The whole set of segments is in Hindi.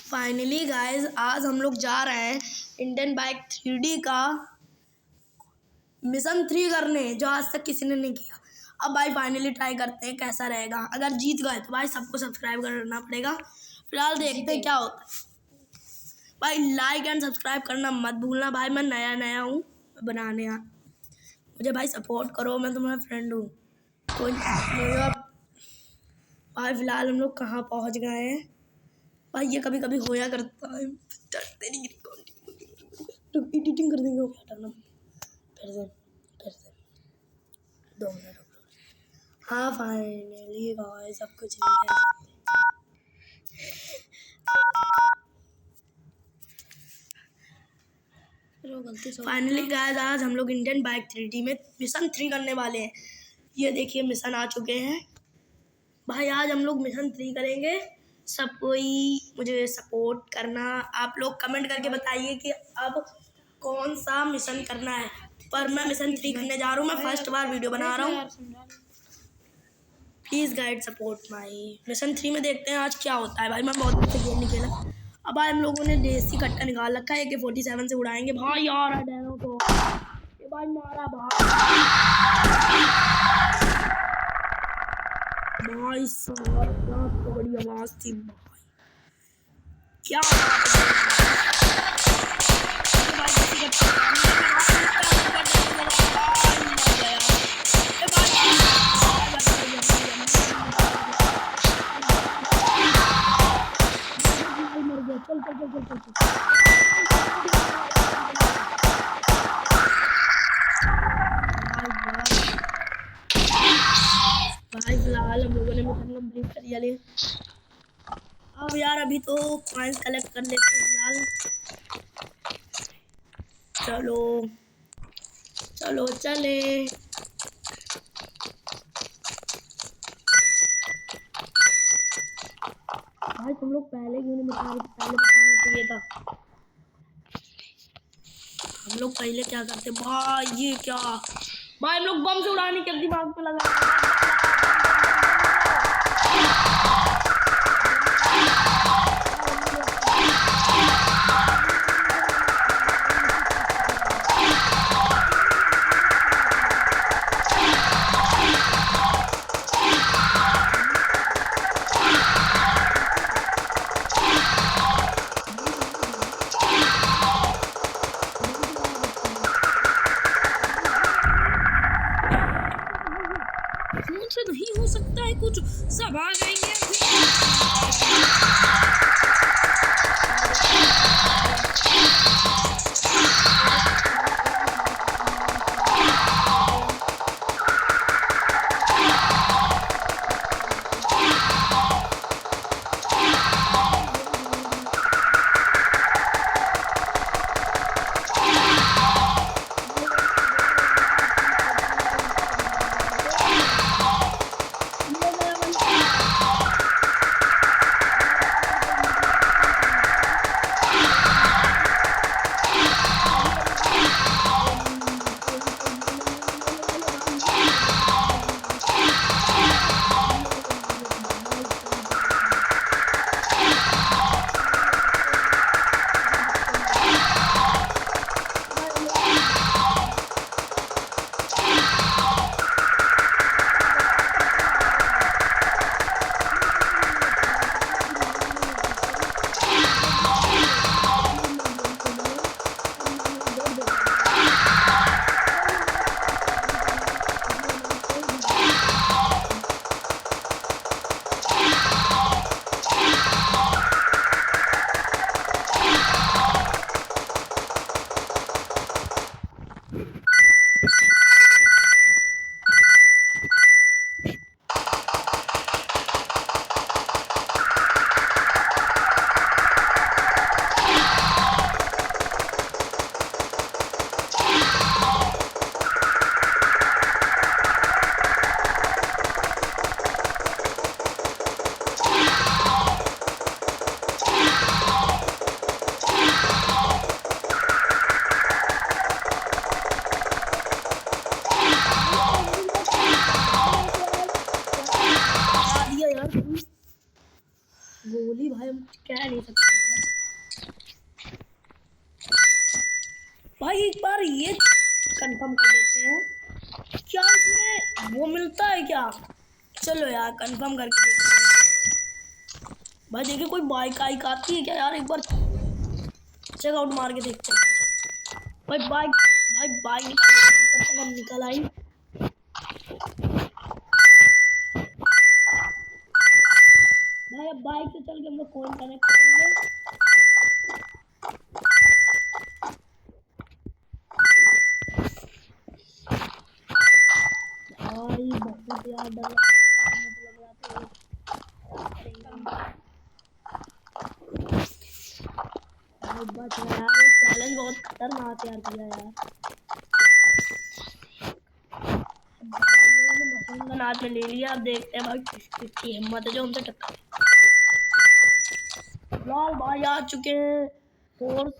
फाइनली गाइस आज हम लोग जा रहे हैं इंडियन बाइक 3D का मिशन 3 करने, जो आज तक किसी ने नहीं किया। अब भाई फाइनली ट्राई करते हैं कैसा रहेगा। अगर जीत गए तो भाई सबको सब्सक्राइब करना पड़ेगा। फिलहाल देखते हैं क्या होता है। भाई लाइक एंड सब्सक्राइब करना मत भूलना। भाई मैं नया हूँ बनाने, मुझे भाई सपोर्ट करो, मैं तुम्हारा फ्रेंड हूँ। कोई भाई फिलहाल हम लोग कहाँ पहुँच गए हैं। भाई ये कभी कभी होया करता है, एडिटिंग कर देंगे, हटाना फिर से 2 मिनट। हाँ फाइनली गाइस सब कुछ नहीं कह सकते। फाइनली गाइस आज हम लोग इंडियन बाइक 3D में मिशन 3 करने वाले हैं। ये देखिए मिशन आ चुके हैं। भाई आज हम लोग मिशन 3 करेंगे। सब कोई मुझे सपोर्ट करना। आप लोग कमेंट करके बताइए कि अब कौन सा मिशन करना है। पर मैं मिशन 3 करने जा रहा हूँ। मैं फर्स्ट बार वीडियो बना रहा हूँ। Please guide support my. Mission 3 में देखते हैं आज क्या होता है। भाई मैं बहुत अच्छा गेम नहीं खेला। अब भाई हम लोगों ने देसी कट्टा निकाल रखा है। AK-47 से उड़ाएंगे भाई यार। तो ये भाई मारा भाई साहब तो बड़ी आवाज थी भाई। क्या चल भाई फिलहाल हम लोगों ने मिशन कंप्लीट कर लिया। अब यार अभी तो कॉइंस कलेक्ट कर लेते हैं फिलहाल। चलो चले। भाई तुम लोग पहले क्यों नहीं बता रहे? पहले बताना चाहिए था। हम लोग पहले क्या करते भाई? ये क्या भाई, हम लोग बम से उड़ाने के दिमाग पे लगा। रह नहीं सकता भाई। एक बार ये कंफर्म कर लेते हैं क्या इसमें वो मिलता है क्या। चलो यार कंफर्म करके देखते हैं भाई। देखिए कोई बाइक आइक आती है क्या यार, एक बार चेकआउट मार के देखते हैं भाई। बाइक निकल आई भाई। अब बाइक से चल के हम लोग फोन कनेक्ट करेंगे। भाई बहुत यार डर लगता है, मुझे लग रहा था भाई बच गया यार। ये चैलेंज बहुत खतरनाक यार किया यार। मशीन गन हाथ में ले लिया, अब देखते हैं भाई किसकी हिम्मत है जो हमसे टक्कर। लाल भाई आ चुके हैं फोर्स।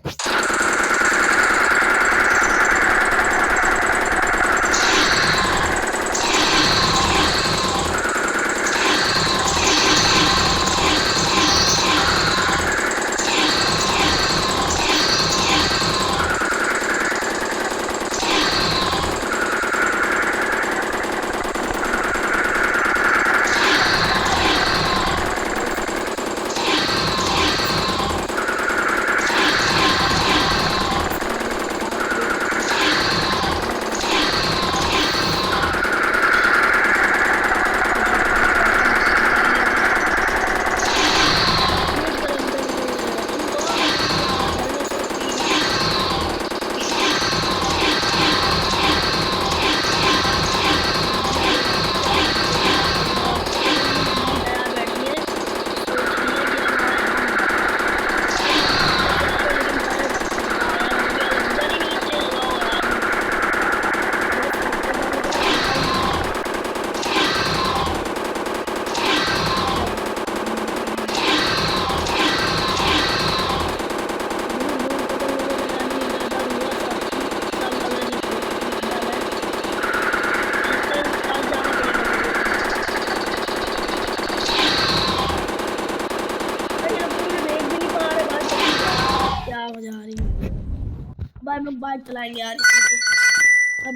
भाई हम लोग बाइक चलाएंगे यार,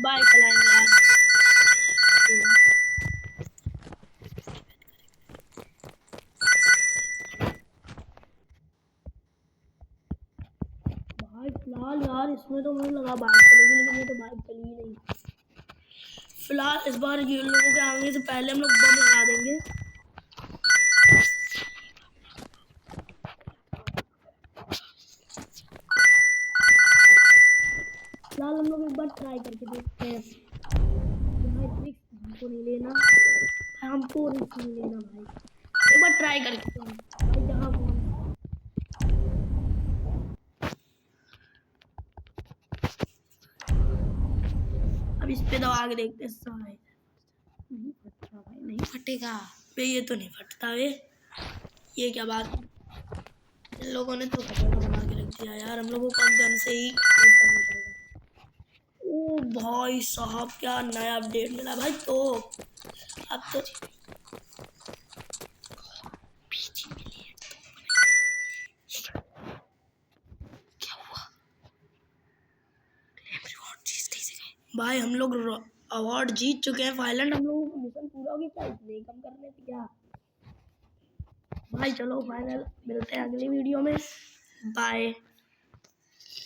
बाइक चलाएंगे यार। भाई फिलहाल यार इसमें तो मुझे लगा बाइक चलेगी, लेकिन ये तो बाइक चली ही नहीं। फिलहाल इस बार ये लोगों के आने से पहले हम लोग बम लगा देंगे। फिलहाल हम लोग एक बार ट्राई करके देखते हैं। भाई हमको नहीं लेना, हमको नहीं लेना भाई। एक बार ट्राई करके भाई जहाँ अब इस पे दबा के देखते हैं। नहीं फटता भाई, नहीं फटेगा बे, ये तो नहीं फटता बे। ये क्या बात, इन लोगों ने तो खतरा बना के रख दिया यार। हम लोगों को गन से ही करना पड़ेगा। ओ भाई साहब क्या नया अपडेट मिला भाई। तो अब तो क्या हुआ भाई, हम लोग अवार्ड जीत चुके हैं फाइनल। हम लोगों को मिशन पूरा हो गया क्या, इतने कम करने थे क्या भाई। चलो फाइनल मिलते हैं अगली वीडियो में, बाय।